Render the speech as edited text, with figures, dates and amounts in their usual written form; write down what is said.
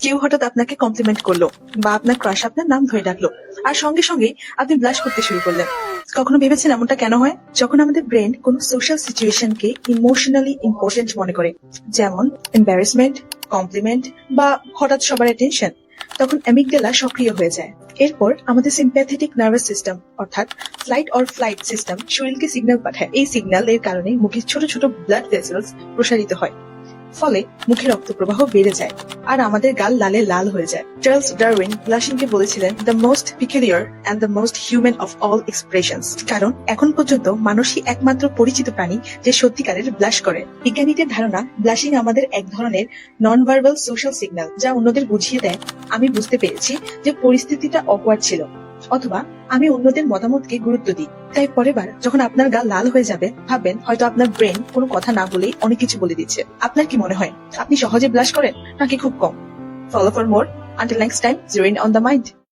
কেউ হঠাৎ আপনাকে কমপ্লিমেন্ট করলো বা আপনার ক্রাশ আপনার নাম ধরে ডাকলো, আর সঙ্গে সঙ্গে আপনি ব্লাশ করতে শুরু করলেন। কখনো ভেবেছেন এমনটা কেন হয়? যখন আমাদের ব্রেন কোনো সোশ্যাল সিচুয়েশনকে ইমোশনালি ইম্পর্টেন্ট মনে করে, যেমন এম্বারেসমেন্ট, কমপ্লিমেন্ট বা হঠাৎ সবার অ্যাটেনশন, তখন অ্যামিগডালা সক্রিয় হয়ে যায়। এরপর আমাদের সিম্প্যাথেটিক নার্ভাস সিস্টেম অর্থাৎ ফ্লাইট অর ফ্লাইট সিস্টেম শরীরকে সিগন্যাল পাঠায়। এই সিগন্যাল এর কারণে মুখের ছোট ছোট ব্লাড ভেসেলস প্রসারিত হয়, ফলে মুখে রক্ত প্রবাহ বেড়ে যায় আর আমাদের গাল লালে লাল হয়ে যায়। চার্লস ডারউইন ব্লাশিংকে বলেছিলেন the most peculiar and the most human of all expressions, কারণ এখন পর্যন্ত মানুষই একমাত্র পরিচিত প্রাণী যে সত্যিকারের ব্লাশ করে। বিজ্ঞানীদের ধারণা ব্লাশিং আমাদের এক ধরনের নন ভার্বাল সোশ্যাল সিগন্যাল, যা অন্যদের বুঝিয়ে দেয় আমি বুঝতে পেরেছি যে পরিস্থিতিটা অকওয়ার্ড ছিল, অথবা আমি অন্যদের মতামতকে গুরুত্ব দিই। তাই পরের বার যখন আপনার গা লাল হয়ে যাবে, ভাববেন হয়তো আপনার ব্রেন কোনো কথা না বলেই অনেক কিছু বলে দিচ্ছে। আপনার কি মনে হয়, আপনি সহজে ব্লাশ করেন নাকি খুব কম? Follow for more, until next time, zero in on the mind.